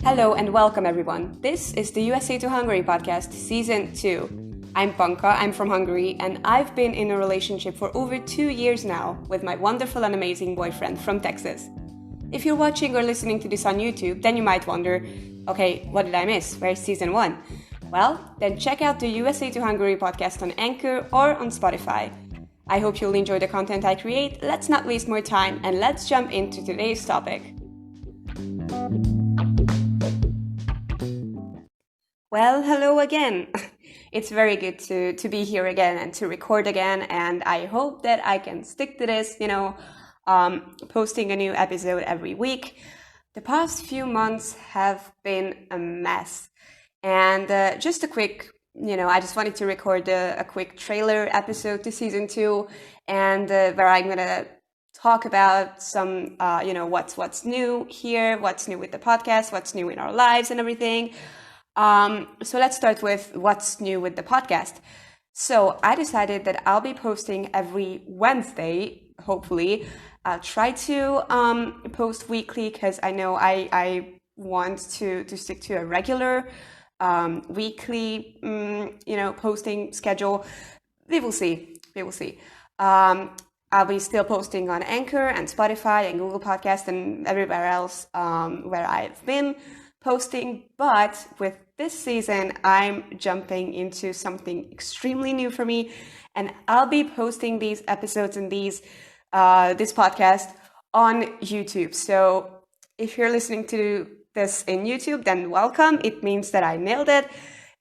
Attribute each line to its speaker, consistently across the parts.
Speaker 1: Hello and welcome everyone. This is the USA to Hungary podcast, season 2. I'm Panka, I'm from Hungary, and I've been in a relationship for over 2 years now with my wonderful and amazing boyfriend from Texas. If you're watching or listening to this on YouTube, then you might wonder, okay, what did I miss? Where's season 1? Well, then check out the USA to Hungary podcast on Anchor or on Spotify. I hope you'll enjoy the content I create. Let's not waste more time and let's jump into today's topic. Well, hello again. It's very good to be here again and to record again, and I hope that I can stick to this, posting a new episode every week. The past few months have been a mess, and just a quick, I just wanted to record a quick trailer episode to season 2, and where I'm gonna talk about some, what's new here, what's new with the podcast, what's new in our lives and everything. So let's start with what's new with the podcast. So I decided that I'll be posting every Wednesday, hopefully. I'll try to post weekly because I know I want to stick to a regular weekly, posting schedule. We will see. I'll be still posting on Anchor and Spotify and Google Podcast and everywhere else where I've been posting, but with this season, I'm jumping into something extremely new for me, and I'll be posting these episodes and this podcast on YouTube. So if you're listening to this in YouTube, then welcome. It means that I nailed it.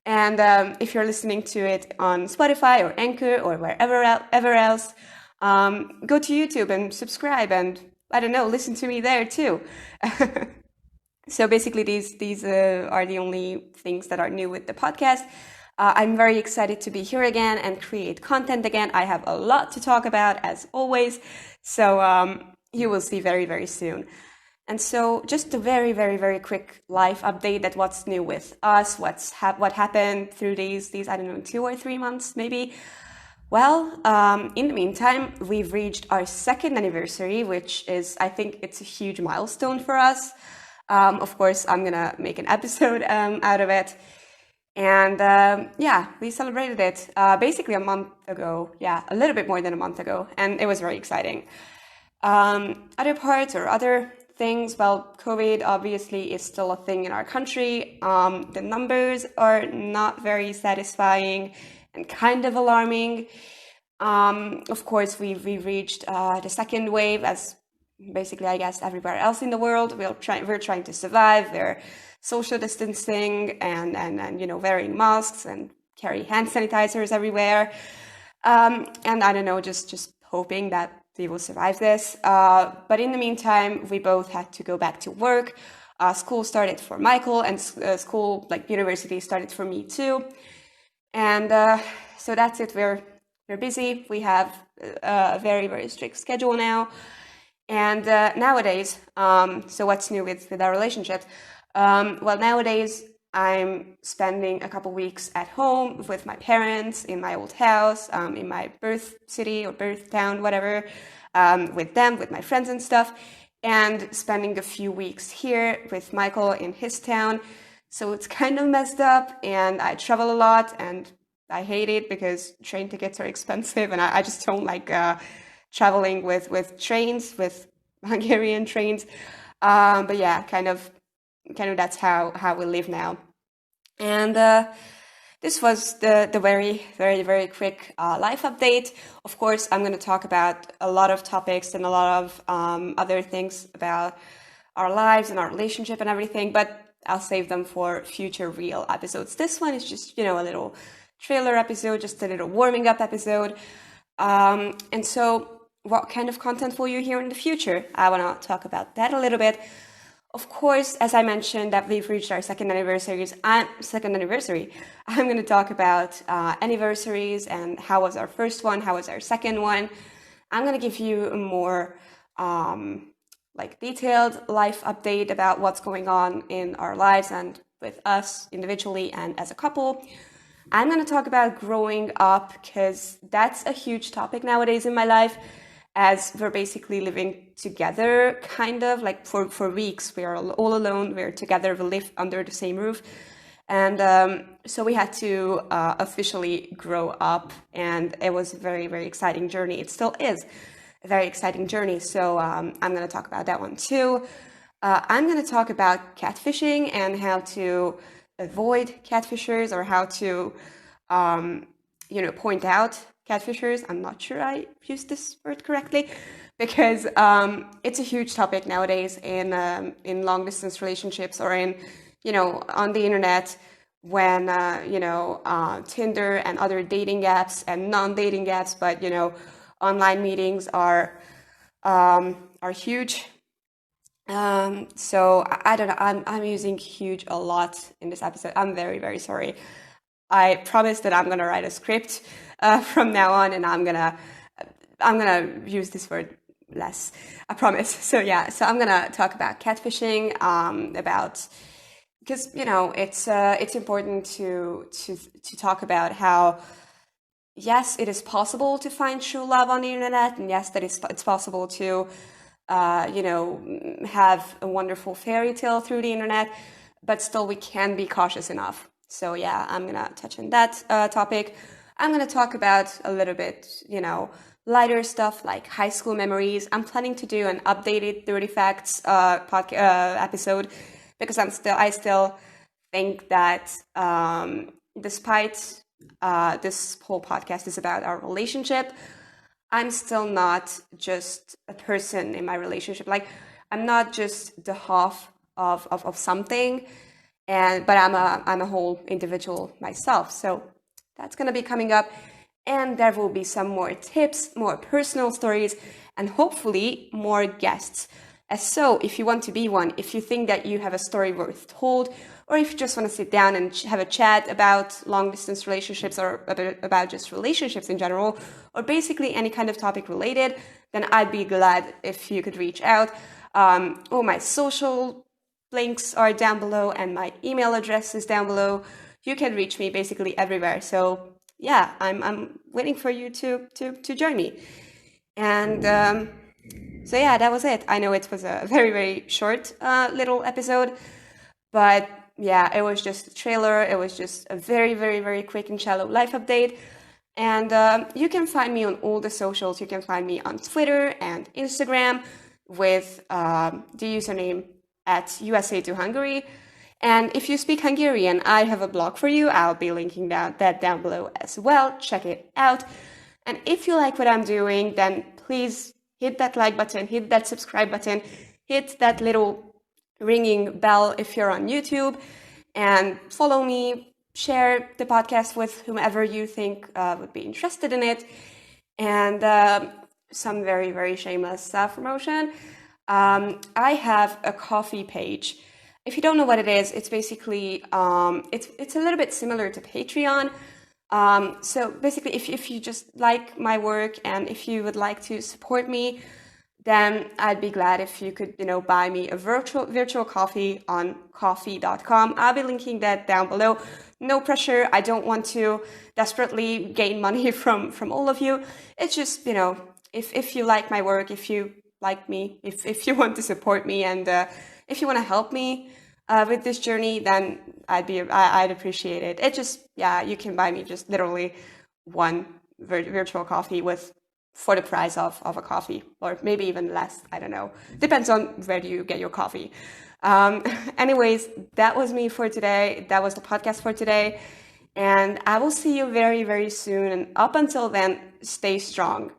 Speaker 1: And if you're listening to it on Spotify or Anchor or wherever else, go to YouTube and subscribe, and I don't know, listen to me there too. So basically, these are the only things that are new with the podcast. I'm very excited to be here again and create content again. I have a lot to talk about, as always. So you will see very, very soon. And so just a very, very, very quick life update that what's new with us, what happened through these 2 or 3 months maybe. Well, in the meantime, we've reached our 2nd anniversary, which is, I think it's a huge milestone for us. Of course, I'm gonna make an episode out of it. And we celebrated it basically a month ago. Yeah, a little bit more than a month ago. And it was very exciting. Other parts or other things, well, COVID obviously is still a thing in our country. The numbers are not very satisfying and kind of alarming. Of course, we've reached the 2nd wave, as basically, I guess, everywhere else in the world. We're trying to survive. We're social distancing and wearing masks and carry hand sanitizers everywhere. And I don't know, just hoping that we will survive this. But in the meantime, we both had to go back to work. School started for Michael, and school, like university, started for me too. And so that's it. We're busy. We have a very, very strict schedule now. And nowadays, so what's new with our relationship? Well, nowadays I'm spending a couple weeks at home with my parents in my old house, in my birth city or birth town, whatever, with them, with my friends and stuff, and spending a few weeks here with Michael in his town. So it's kind of messed up, and I travel a lot, and I hate it because train tickets are expensive, and I just don't like traveling with trains, with Hungarian trains. But yeah, kind of that's how we live now. And this was the very, very, very quick life update. Of course, I'm going to talk about a lot of topics and a lot of other things about our lives and our relationship and everything, but I'll save them for future real episodes. This one is just, a little trailer episode, just a little warming up episode. And so what kind of content will you hear in the future? I want to talk about that a little bit. Of course, as I mentioned, that we've reached our 2nd anniversary. I'm going to talk about anniversaries and how was our first one, how was our second one. I'm going to give you a more detailed life update about what's going on in our lives and with us individually and as a couple. I'm going to talk about growing up because that's a huge topic nowadays in my life. as we're basically living together, kind of like for weeks. We are all alone. We're together. We live under the same roof. And so we had to officially grow up, and it was a very, very exciting journey. It still is a very exciting journey. So I'm going to talk about that one too. I'm going to talk about catfishing and how to avoid catfishers, or how to, point out catfishers. I'm not sure I used this word correctly, because it's a huge topic nowadays in long distance relationships, or in on the internet, when Tinder and other dating apps and non-dating apps, but online meetings are huge. So I don't know. I'm using huge a lot in this episode. I'm very, very sorry. I promise that I'm gonna write a script from now on, and I'm gonna use this word less. I promise. So yeah. So I'm gonna talk about catfishing. About Because it's important to talk about how, yes, it is possible to find true love on the internet, and yes, that it's possible to have a wonderful fairy tale through the internet, but still we can be cautious enough. So yeah, I'm gonna touch on that topic. I'm gonna talk about a little bit, lighter stuff like high school memories. I'm planning to do an updated 30 Facts episode, because I still think that despite this whole podcast is about our relationship, I'm still not just a person in my relationship. Like, I'm not just the half of something, but I'm a whole individual myself. So that's gonna be coming up, and there will be some more tips, more personal stories, and hopefully more guests. So if you want to be one, if you think that you have a story worth told, or if you just want to sit down and have a chat about long distance relationships, or about just relationships in general, or basically any kind of topic related, then I'd be glad if you could reach out. All my social links are down below, and my email address is down below. You can reach me basically everywhere. So yeah, I'm waiting for you to join me. And so yeah, that was it. I know it was a very, very short little episode, but yeah, it was just a trailer. It was just a very, very, very quick and shallow life update. And you can find me on all the socials. You can find me on Twitter and Instagram with the username at USA to Hungary. And if you speak Hungarian, I have a blog for you. I'll be linking that down below as well. Check it out. And if you like what I'm doing, then please hit that like button, hit that subscribe button, hit that little ringing bell if you're on YouTube, and follow me, share the podcast with whomever you think would be interested in it. And some very, very shameless self-promotion. I have a coffee page. If you don't know what it is, it's basically, it's a little bit similar to Patreon. So basically, if you just like my work, and if you would like to support me, then I'd be glad if you could, buy me a virtual coffee on coffee.com. I'll be linking that down below. No pressure. I don't want to desperately gain money from all of you. It's just, if you like my work, if you like me, if you want to support me, and if you want to help me with this journey, then I'd appreciate it. It just, yeah, you can buy me just literally one virtual coffee for the price of a coffee, or maybe even less. I don't know. Depends on where you get your coffee. Anyways, that was me for today. That was the podcast for today. And I will see you very, very soon. And up until then, stay strong.